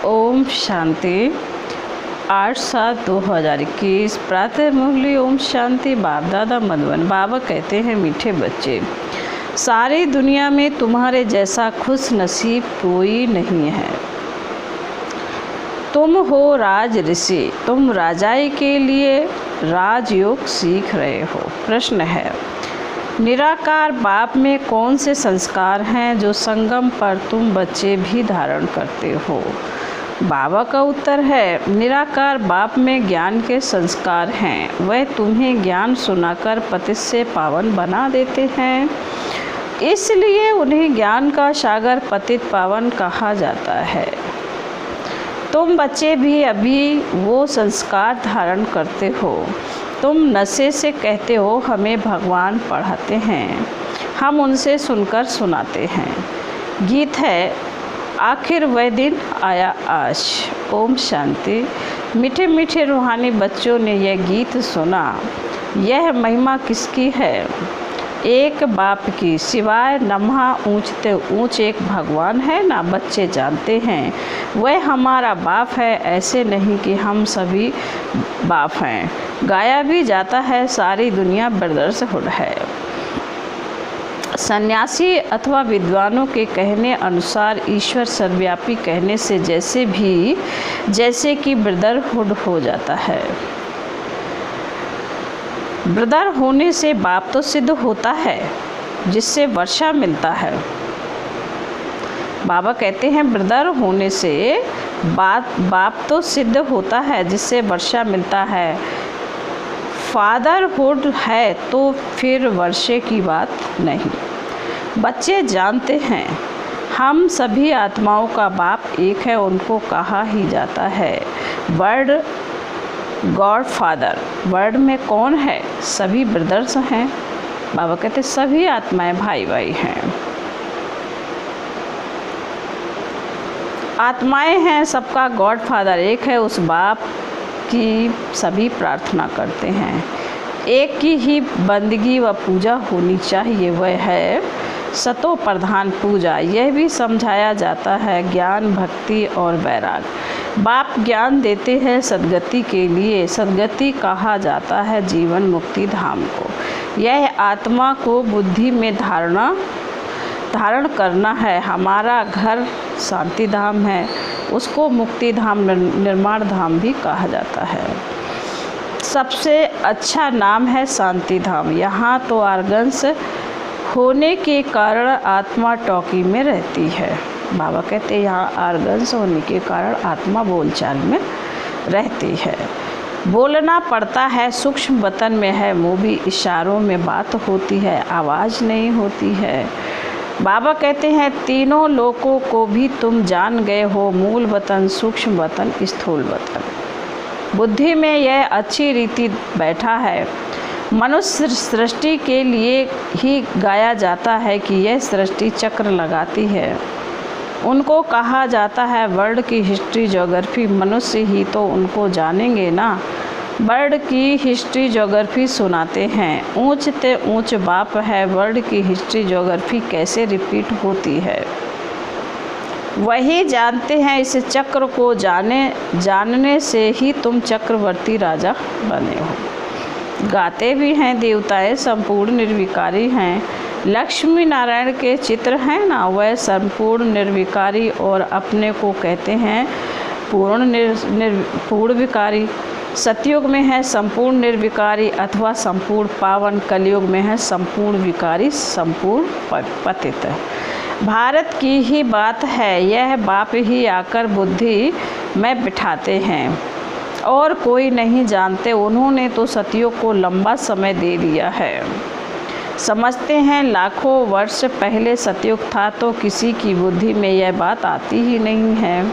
ओम शांति। 8/7/2021 प्रातः मुरली। ओम शांति। बाप दादा मधुबन। बाबा कहते हैं, मीठे बच्चे, सारी दुनिया में तुम्हारे जैसा खुश नसीब कोई नहीं है। तुम हो राज ऋषि, तुम राजाई के लिए राजयोग सीख रहे हो। प्रश्न है, निराकार बाप में कौन से संस्कार हैं जो संगम पर तुम बच्चे भी धारण करते हो? बाबा का उत्तर है, निराकार बाप में ज्ञान के संस्कार हैं। वह तुम्हें ज्ञान सुनाकर पतित से पावन बना देते हैं, इसलिए उन्हें ज्ञान का सागर पतित पावन कहा जाता है। तुम बच्चे भी अभी वो संस्कार धारण करते हो। तुम नशे से कहते हो हमें भगवान पढ़ाते हैं, हम उनसे सुनकर सुनाते हैं। गीत है, आखिर वह दिन आया आज। ओम शांति। मीठे मीठे रूहानी बच्चों ने यह गीत सुना। यह महिमा किसकी है? एक बाप की, सिवाय नम्हा ऊंचते ऊंच एक भगवान है ना। बच्चे जानते हैं वह हमारा बाप है, ऐसे नहीं कि हम सभी बाप हैं। गाया भी जाता है, सारी दुनिया ब्रदर्सहुड है। सन्यासी अथवा विद्वानों के कहने अनुसार ईश्वर सर्वव्यापी कहने से जैसे कि ब्रदरहुड हो जाता है। ब्रदर होने से बाप तो सिद्ध होता है, जिससे वर्षा मिलता है। बाबा कहते हैं, ब्रदर होने से बाप तो सिद्ध होता है, जिससे वर्षा मिलता है। फादरहुड है तो फिर वर्षे की बात नहीं। बच्चे जानते हैं हम सभी आत्माओं का बाप एक है, उनको कहा ही जाता है वर्ड गॉड फादर। वर्ड में कौन है? सभी ब्रदर्स हैं। बाबा कहते सभी आत्माएं भाई भाई हैं, आत्माएं हैं, सबका गॉड फादर एक है। उस बाप की सभी प्रार्थना करते हैं। एक की ही बंदगी व पूजा होनी चाहिए, वह है सतो प्रधान पूजा। यह भी समझाया जाता है ज्ञान, भक्ति और वैराग। बाप ज्ञान देते हैं सद्गति के लिए। सद्गति कहा जाता है जीवन मुक्ति धाम को। यह आत्मा को बुद्धि में धारण करना है। हमारा घर शांति धाम है, उसको मुक्ति धाम, निर्माण धाम भी कहा जाता है। सबसे अच्छा नाम है शांति धाम। यहाँ तो आर्गन्स होने के कारण आत्मा टॉकी में रहती है। बाबा कहते हैं यहाँ आर्गन्स होने के कारण आत्मा बोलचाल में रहती है। बोलना पड़ता है, सूक्ष्म वतन में है, मुँह भी इशारों में बात होती है, आवाज़ नहीं होती है। बाबा कहते हैं तीनों लोकों को भी तुम जान गए हो, मूल वतन, सूक्ष्म वतन, स्थूल वतन। बुद्धि में यह अच्छी रीति बैठा है। मनुष्य सृष्टि के लिए ही गाया जाता है कि यह सृष्टि चक्र लगाती है। उनको कहा जाता है वर्ल्ड की हिस्ट्री ज्योग्राफी। मनुष्य ही तो उनको जानेंगे ना। वर्ल्ड की हिस्ट्री ज्योग्राफी सुनाते हैं। ऊंच ते ऊंच बाप है। वर्ल्ड की हिस्ट्री ज्योग्राफी कैसे रिपीट होती है वही जानते हैं। इस चक्र को जानने से ही तुम चक्रवर्ती राजा बने हो। गाते भी हैं देवताएं संपूर्ण निर्विकारी हैं। लक्ष्मी नारायण के चित्र हैं ना, वह संपूर्ण निर्विकारी और अपने को कहते हैं पूर्ण विकारी। सतयुग में है संपूर्ण निर्विकारी अथवा संपूर्ण पावन। कलयुग में है संपूर्ण विकारी, संपूर्ण पतित। भारत की ही बात है, यह बाप ही आकर बुद्धि में बिठाते हैं और कोई नहीं जानते। उन्होंने तो सतयुग को लंबा समय दे दिया है। समझते हैं लाखों वर्ष पहले सतयुग था, तो किसी की बुद्धि में यह बात आती ही नहीं है।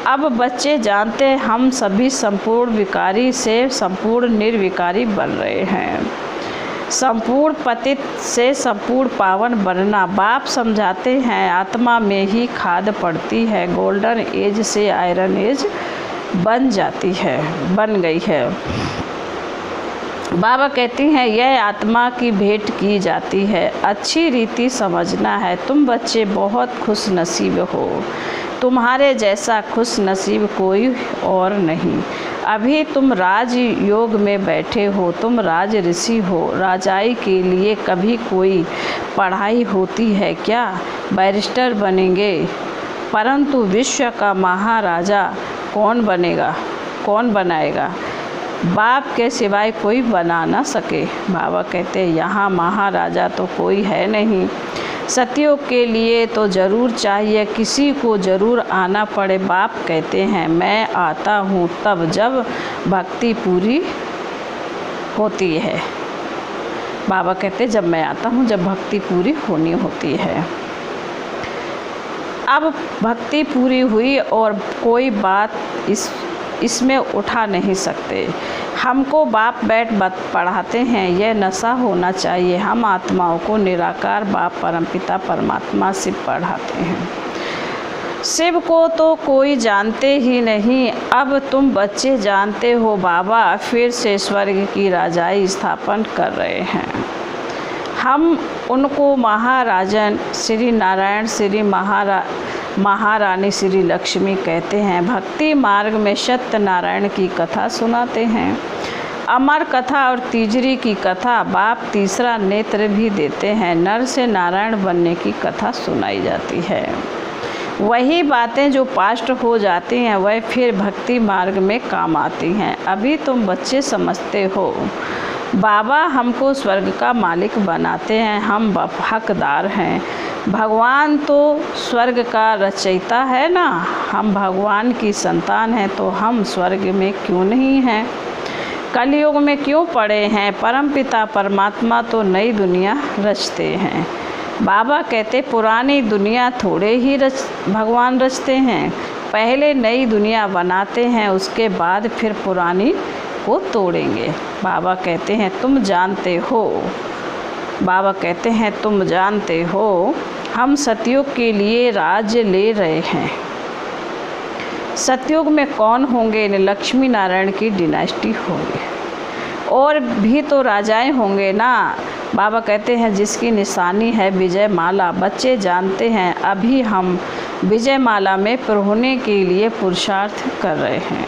अब बच्चे जानते हैं हम सभी संपूर्ण विकारी से संपूर्ण निर्विकारी बन रहे हैं। संपूर्ण पतित से संपूर्ण पावन बनना। बाप समझाते हैं आत्मा में ही खाद पड़ती है। गोल्डन एज से आयरन एज बन गई है। बाबा कहती हैं यह आत्मा की भेंट की जाती है, अच्छी रीति समझना है। तुम बच्चे बहुत खुश नसीब हो, तुम्हारे जैसा खुश नसीब कोई और नहीं। अभी तुम राज योग में बैठे हो, तुम राज ऋषि हो। राजाई के लिए कभी कोई पढ़ाई होती है क्या? बैरिस्टर बनेंगे, परंतु विश्व का महाराजा कौन बनेगा, कौन बनाएगा? बाप के सिवाय कोई बना ना सके। बाबा कहते हैं यहाँ महाराजा तो कोई है नहीं। सतयुग के लिए तो ज़रूर चाहिए, किसी को ज़रूर आना पड़े। बाप कहते हैं मैं आता हूँ तब जब भक्ति पूरी होती है। बाबा कहते हैं जब मैं आता हूँ जब भक्ति पूरी होनी होती है। अब भक्ति पूरी हुई और कोई बात इसमें उठा नहीं सकते। हमको बाप बैठ पढ़ाते हैं, यह नशा होना चाहिए। हम आत्माओं को निराकार बाप परमपिता परमात्मा शिव पढ़ाते हैं। शिव को तो कोई जानते ही नहीं, अब तुम बच्चे जानते हो। बाबा फिर से स्वर्ग की राजाई स्थापन कर रहे हैं। हम उनको महाराजन श्री नारायण, श्री महारानी श्री लक्ष्मी कहते हैं। भक्ति मार्ग में सत्यनारायण की कथा सुनाते हैं, अमर कथा और तीजरी की कथा। बाप तीसरा नेत्र भी देते हैं। नर से नारायण बनने की कथा सुनाई जाती है। वही बातें जो पास्ट हो जाती हैं वह फिर भक्ति मार्ग में काम आती हैं। अभी तुम बच्चे समझते हो बाबा हमको स्वर्ग का मालिक बनाते हैं, हम हकदार हैं। भगवान तो स्वर्ग का रचयिता है ना, हम भगवान की संतान हैं, तो हम स्वर्ग में क्यों नहीं हैं? कलयुग में क्यों पड़े हैं? परमपिता परमात्मा तो नई दुनिया रचते हैं। बाबा कहते पुरानी दुनिया थोड़े ही भगवान रचते हैं, पहले नई दुनिया बनाते हैं, उसके बाद फिर पुरानी को तोड़ेंगे। बाबा कहते हैं तुम जानते हो, बाबा कहते हैं तुम जानते हो हम सतयुग के लिए राज्य ले रहे हैं। सतयुग में कौन होंगे? लक्ष्मी नारायण की डिनास्टी होगी, और भी तो राजाएं होंगे ना। बाबा कहते हैं जिसकी निशानी है विजय माला। बच्चे जानते हैं अभी हम विजय माला में होने के लिए पुरुषार्थ कर रहे हैं।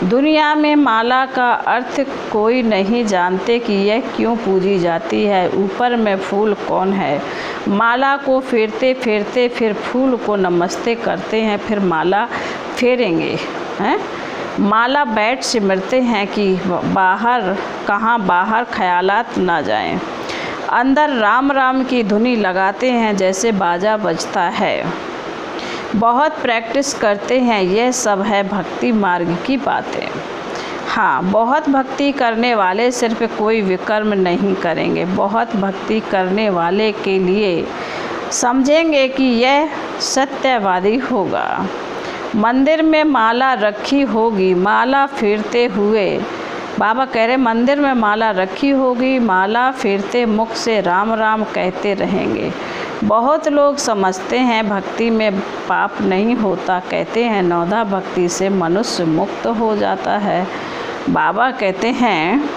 दुनिया में माला का अर्थ कोई नहीं जानते कि यह क्यों पूजी जाती है। ऊपर में फूल कौन है? माला को फेरते फेरते फिर फूल को नमस्ते करते हैं, फिर माला फेरेंगे हैं। माला बैठ सिमरते हैं कि बाहर कहाँ बाहर ख्यालात ना जाएं। अंदर राम राम की धुनी लगाते हैं जैसे बाजा बजता है। बहुत प्रैक्टिस करते हैं, यह सब है भक्ति मार्ग की बातें। हाँ, बहुत भक्ति करने वाले सिर्फ कोई विकर्म नहीं करेंगे। बहुत भक्ति करने वाले के लिए समझेंगे कि यह सत्यवादी होगा। मंदिर में माला रखी होगी, माला फेरते हुए बाबा कह रहे मंदिर में माला रखी होगी, माला फेरते मुख से राम राम कहते रहेंगे। बहुत लोग समझते हैं भक्ति में पाप नहीं होता, कहते हैं नौधा भक्ति से मनुष्य मुक्त हो जाता है। बाबा कहते हैं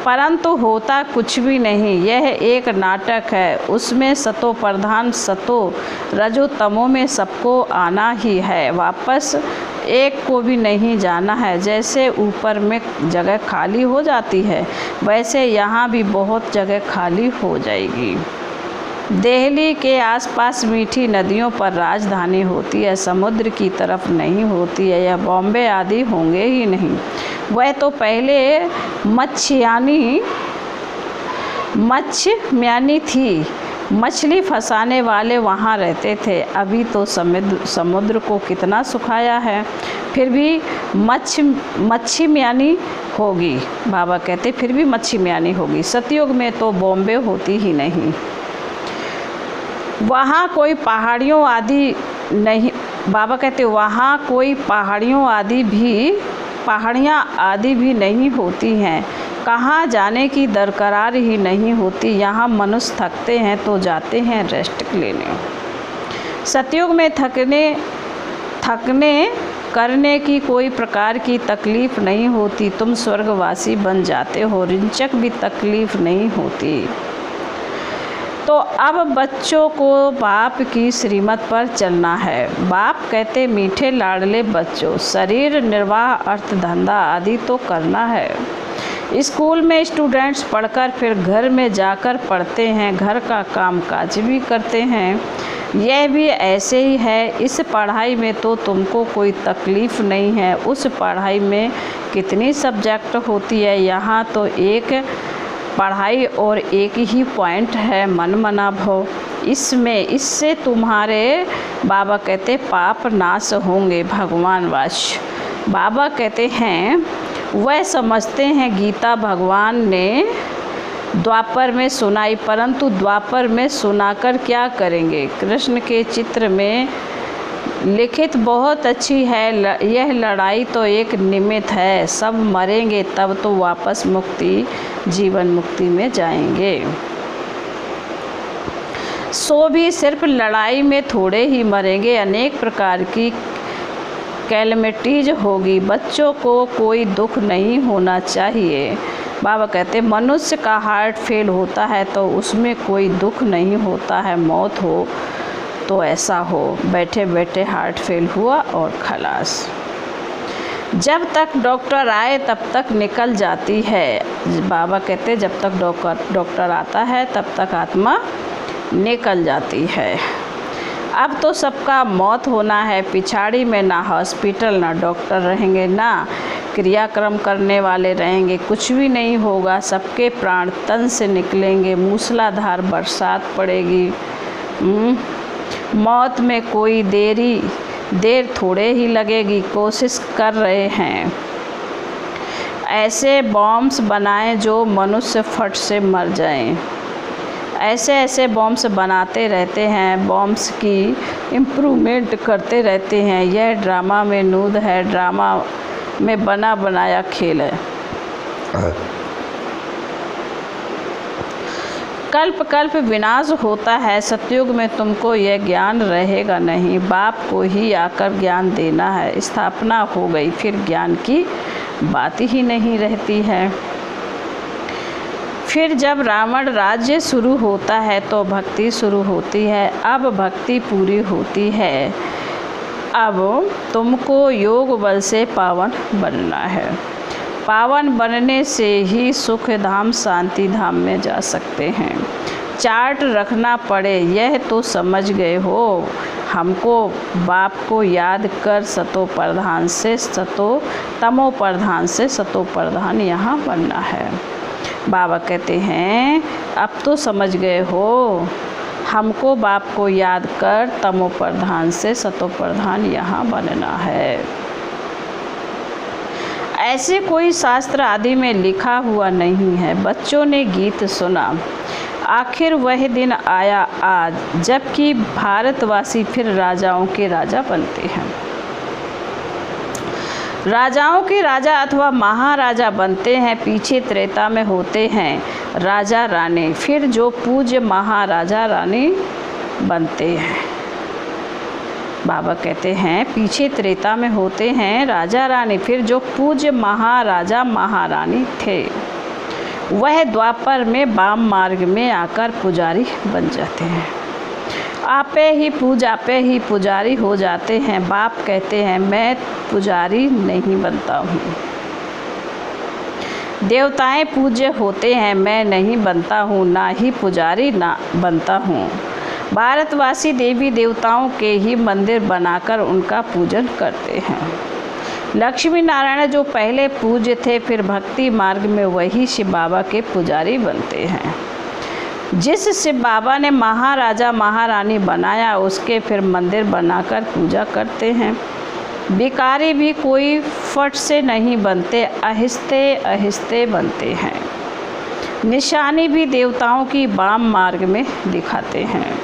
परंतु होता कुछ भी नहीं, यह एक नाटक है। उसमें सतो प्रधान सतो रजो तमो में सबको आना ही है, वापस एक को भी नहीं जाना है। जैसे ऊपर में जगह खाली हो जाती है वैसे यहाँ भी बहुत जगह खाली हो जाएगी। दिल्ली के आसपास मीठी नदियों पर राजधानी होती है, समुद्र की तरफ नहीं होती है। यह बॉम्बे आदि होंगे ही नहीं। वह तो पहले मच्छम्यानी थी, मछली फंसाने वाले वहाँ रहते थे। अभी तो समुद्र को कितना सुखाया है, फिर भी मच्छम्यानी होगी। बाबा कहते फिर भी मच्छम्यानी होगी। सतयुग में तो बॉम्बे होती ही नहीं, वहाँ कोई पहाड़ियों आदि नहीं। बाबा कहते वहाँ कोई पहाड़ियाँ आदि भी नहीं होती हैं, कहाँ जाने की दरकार ही नहीं होती। यहाँ मनुष्य थकते हैं तो जाते हैं रेस्ट लेने। सतयुग में थकने करने की कोई प्रकार की तकलीफ़ नहीं होती। तुम स्वर्गवासी बन जाते हो, रिंचक भी तकलीफ़ नहीं होती। तो अब बच्चों को बाप की श्रीमत पर चलना है। बाप कहते मीठे लाडले बच्चों, शरीर निर्वाह, अर्थ धंधा आदि तो करना है। स्कूल में स्टूडेंट्स पढ़कर फिर घर में जाकर पढ़ते हैं, घर का काम काज भी करते हैं। यह भी ऐसे ही है। इस पढ़ाई में तो तुमको कोई तकलीफ़ नहीं है। उस पढ़ाई में कितनी सब्जेक्ट होती है, यहाँ तो एक पढ़ाई और एक ही पॉइंट है, मन मना भव। इससे तुम्हारे बाबा कहते पाप नाश होंगे। भगवान वाच बाबा कहते हैं वह समझते हैं गीता भगवान ने द्वापर में सुनाई, परंतु द्वापर में सुनाकर क्या करेंगे। कृष्ण के चित्र में लिखित बहुत अच्छी है। यह लड़ाई तो एक निमित्त है, सब मरेंगे तब तो वापस मुक्ति जीवन मुक्ति में जाएंगे। सो भी सिर्फ लड़ाई में थोड़े ही मरेंगे, अनेक प्रकार की कैलमिटीज होगी। बच्चों को कोई दुख नहीं होना चाहिए। बाबा कहते मनुष्य का हार्ट फेल होता है तो उसमें कोई दुख नहीं होता है। मौत हो तो ऐसा हो, बैठे बैठे हार्ट फेल हुआ और खलास। जब तक डॉक्टर आए तब तक निकल जाती है। बाबा कहते जब तक डॉक्टर आता है तब तक आत्मा निकल जाती है। अब तो सबका मौत होना है। पिछाड़ी में ना हॉस्पिटल ना डॉक्टर रहेंगे, ना क्रियाक्रम करने वाले रहेंगे, कुछ भी नहीं होगा। सबके प्राण तन से निकलेंगे, मूसलाधार बरसात पड़ेगी। मौत में कोई देर थोड़े ही लगेगी। कोशिश कर रहे हैं ऐसे बॉम्ब्स बनाएं जो मनुष्य फट से मर जाएं। ऐसे बॉम्ब्स बनाते रहते हैं, बॉम्ब्स की इम्प्रूवमेंट करते रहते हैं। यह ड्रामा में नूद है, ड्रामा में बना बनाया खेल है। कल्प कल्प विनाश होता है। सतयुग में तुमको यह ज्ञान रहेगा नहीं। बाप को ही आकर ज्ञान देना है। स्थापना हो गई फिर ज्ञान की बात ही नहीं रहती है। फिर जब रावण राज्य शुरू होता है तो भक्ति शुरू होती है। अब भक्ति पूरी होती है। अब तुमको योग बल से पावन बनना है। पावन बनने से ही सुख धाम शांति धाम में जा सकते हैं। चार्ट रखना पड़े यह तो समझ गए हो। हमको बाप को याद कर सतो प्रधान से तमो प्रधान से सतो प्रधान यहाँ बनना है। बाबा कहते हैं अब तो समझ गए हो। हमको बाप को याद कर तमो प्रधान से सतो प्रधान यहाँ बनना है। ऐसे कोई शास्त्र आदि में लिखा हुआ नहीं है। बच्चों ने गीत सुना। आखिर वह दिन आया आज जबकि भारतवासी फिर राजाओं के राजा बनते हैं। राजाओं के राजा अथवा महाराजा बनते हैं। पीछे त्रेता में होते हैं राजा रानी, फिर जो पूज्य महाराजा रानी बनते हैं। बाबा कहते हैं पीछे त्रेता में होते हैं राजा रानी, फिर जो पूज्य महाराजा महारानी थे वह द्वापर में वाम मार्ग में आकर पुजारी बन जाते हैं। आपे ही पुजारी हो जाते हैं। बाप कहते हैं मैं पुजारी नहीं बनता हूँ। देवताएं पूज्य होते हैं, मैं नहीं बनता हूँ, ना ही पुजारी ना बनता हूँ। भारतवासी देवी देवताओं के ही मंदिर बनाकर उनका पूजन करते हैं। लक्ष्मी नारायण जो पहले पूज्य थे फिर भक्ति मार्ग में वही शिव बाबा के पुजारी बनते हैं। जिस शिव बाबा ने महाराजा महारानी बनाया उसके फिर मंदिर बनाकर पूजा करते हैं। भिखारी भी कोई फट से नहीं बनते, आहिस्ते आहिस्ते बनते हैं। निशानी भी देवताओं की वाम मार्ग में दिखाते हैं।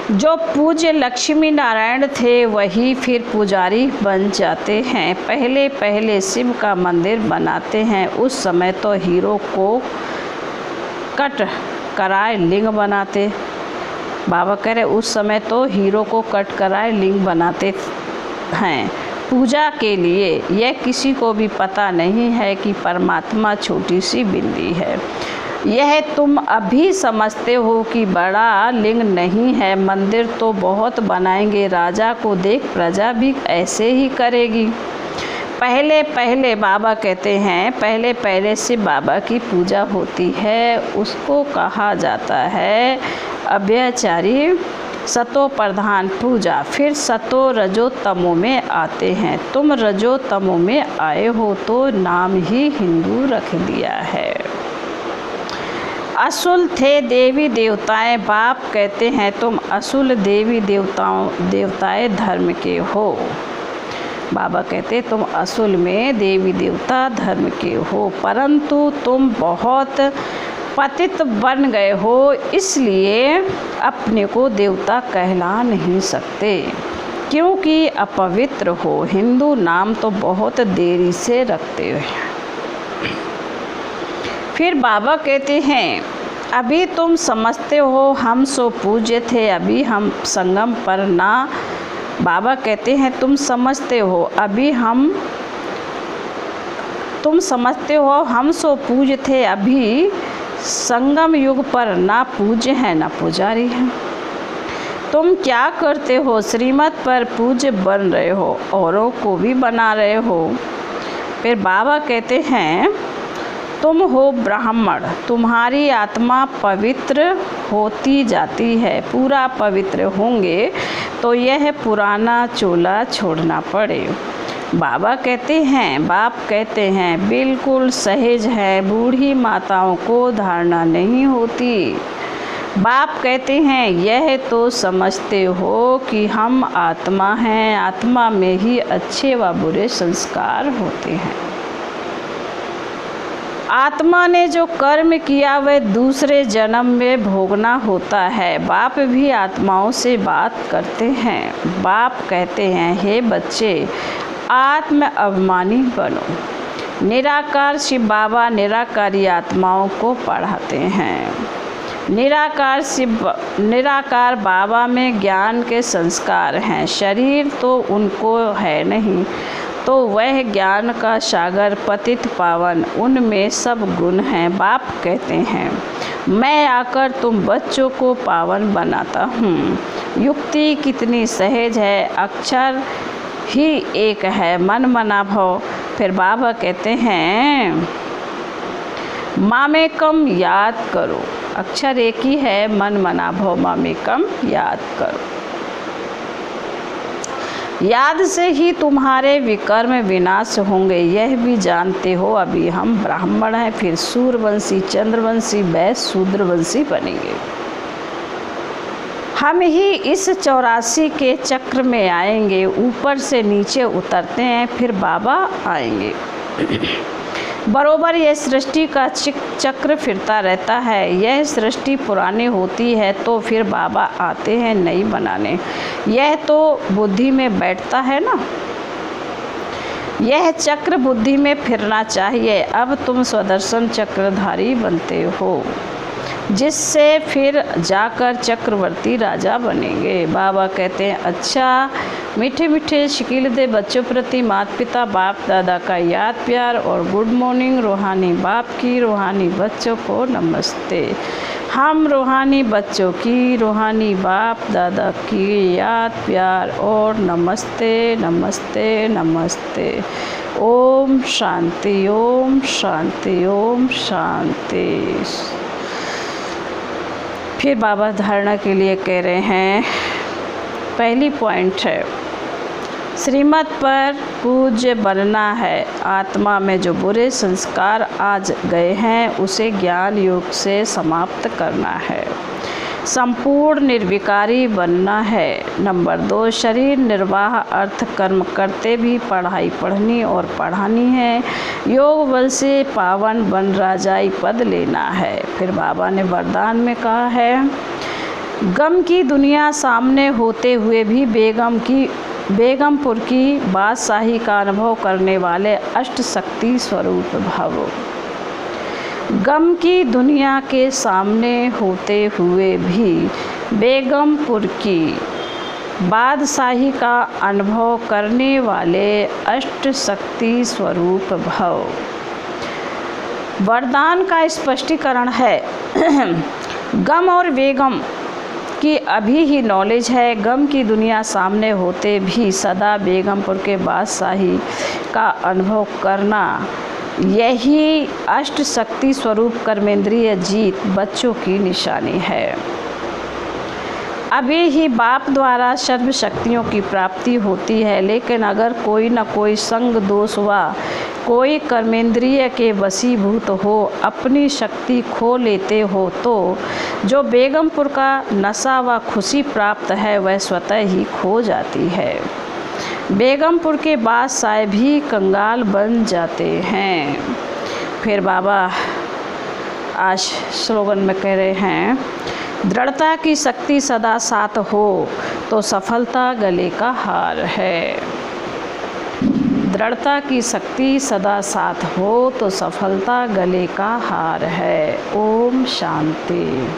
जो पूज्य लक्ष्मी नारायण थे वही फिर पुजारी बन जाते हैं। पहले पहले शिव का मंदिर बनाते हैं। उस समय तो हीरो को कट कराए लिंग बनाते। बाबा कह रहे उस समय तो हीरो को कट कराए लिंग बनाते हैं पूजा के लिए। यह किसी को भी पता नहीं है कि परमात्मा छोटी सी बिंदी है। यह तुम अभी समझते हो कि बड़ा लिंग नहीं है। मंदिर तो बहुत बनाएंगे, राजा को देख प्रजा भी ऐसे ही करेगी। पहले पहले बाबा कहते हैं पहले पहले से बाबा की पूजा होती है, उसको कहा जाता है अभ्याचारी सतो प्रधान पूजा। फिर सतो रजो तमो में आते हैं। तुम रजो तमो में आए हो तो नाम ही हिंदू रख दिया है। असुल थे देवी देवताएं। बाप कहते हैं तुम असुल देवी देवताएं धर्म के हो। बाबा कहते तुम असुल में देवी देवता धर्म के हो, परंतु तुम बहुत पतित बन गए हो, इसलिए अपने को देवता कहला नहीं सकते क्योंकि अपवित्र हो। हिंदू नाम तो बहुत देरी से रखते हैं। फिर बाबा कहते हैं अभी तुम समझते हो हम सो पूज्य थे, अभी हम संगम पर ना। बाबा कहते हैं तुम समझते हो हम सो पूज्य थे, अभी संगम युग पर ना पूज्य हैं ना पुजारी हैं। तुम क्या करते हो, श्रीमत पर पूज्य बन रहे हो, औरों को भी बना रहे हो। फिर बाबा कहते हैं तुम हो ब्राह्मण, तुम्हारी आत्मा पवित्र होती जाती है। पूरा पवित्र होंगे तो यह पुराना चोला छोड़ना पड़े। बाप कहते हैं बिल्कुल सहज है, बूढ़ी माताओं को धारणा नहीं होती। बाप कहते हैं यह तो समझते हो कि हम आत्मा हैं, आत्मा में ही अच्छे व बुरे संस्कार होते हैं। आत्मा ने जो कर्म किया वह दूसरे जन्म में भोगना होता है। बाप भी आत्माओं से बात करते हैं। बाप कहते हैं हे बच्चे, आत्म अभिमानी बनो। निराकार शिव बाबा निराकारी आत्माओं को पढ़ाते हैं। निराकार बाबा में ज्ञान के संस्कार हैं। शरीर तो उनको है नहीं, तो वह ज्ञान का सागर पतित पावन, उनमें सब गुण हैं। बाप कहते हैं मैं आकर तुम बच्चों को पावन बनाता हूँ। युक्ति कितनी सहज है, अक्षर ही एक है, मन मना भव। फिर बाबा कहते हैं मामेकम याद करो, अक्षर एक ही है, मन मना भव, मामेकम याद करो। याद से ही तुम्हारे विकर्म विनाश होंगे, यह भी जानते हो। अभी हम ब्राह्मण हैं, फिर सूर्यवंशी, चंद्रवंशी, वैश्य, शूद्रवंशी बनेंगे। हम ही इस 84 के चक्र में आएंगे, ऊपर से नीचे उतरते हैं, फिर बाबा आएंगे। बरोबर यह सृष्टि का चक्र फिरता रहता है। यह सृष्टि पुरानी होती है तो फिर बाबा आते हैं नई बनाने। यह तो बुद्धि में बैठता है ना, यह चक्र बुद्धि में फिरना चाहिए। अब तुम स्वदर्शन चक्रधारी बनते हो, जिससे फिर जाकर चक्रवर्ती राजा बनेंगे। बाबा कहते हैं अच्छा, मीठे मीठे शिकील दे बच्चों प्रति माता पिता बाप दादा का याद प्यार और गुड मॉर्निंग। रूहानी बाप की रूहानी बच्चों को नमस्ते। हम रूहानी बच्चों की रूहानी बाप दादा की याद प्यार और नमस्ते नमस्ते नमस्ते। ओम शांति, ओम शांति, ओम शांति। फिर बाबा धारणा के लिए कह रहे हैं, पहली पॉइंट है श्रीमत पर पूज्य बनना है। आत्मा में जो बुरे संस्कार आज गए हैं उसे ज्ञान योग से समाप्त करना है। संपूर्ण निर्विकारी बनना है। नंबर 2, शरीर निर्वाह अर्थ कर्म करते भी पढ़ाई पढ़नी और पढ़ानी है। योग बल से पावन बन राजाई पद लेना है। फिर बाबा ने वरदान में कहा है गम की दुनिया सामने होते हुए भी बेगमपुर की बादशाही का अनुभव करने वाले अष्ट शक्ति स्वरूप भव। गम की दुनिया के सामने होते हुए भी बेगमपुर की बादशाही का अनुभव करने वाले अष्ट शक्ति स्वरूप भव। वरदान का स्पष्टीकरण है। गम और बेगम की अभी ही नॉलेज है। गम की दुनिया सामने होते भी सदा बेगमपुर के बादशाही का अनुभव करना, यही अष्ट शक्ति स्वरूप कर्मेंद्रिय जीत बच्चों की निशानी है। अभी ही बाप द्वारा सर्व शक्तियों की प्राप्ति होती है, लेकिन अगर कोई न कोई संग दोष व कोई कर्मेंद्रिय के वशीभूत हो अपनी शक्ति खो लेते हो तो जो बेगमपुर का नशा व खुशी प्राप्त है वह स्वतः ही खो जाती है। बेगमपुर के बादशाह भी कंगाल बन जाते हैं। फिर बाबा आज स्लोगन में कह रहे हैं, दृढ़ता की शक्ति सदा साथ हो तो सफलता गले का हार है। दृढ़ता की शक्ति सदा साथ हो तो सफलता गले का हार है। ओम शांति।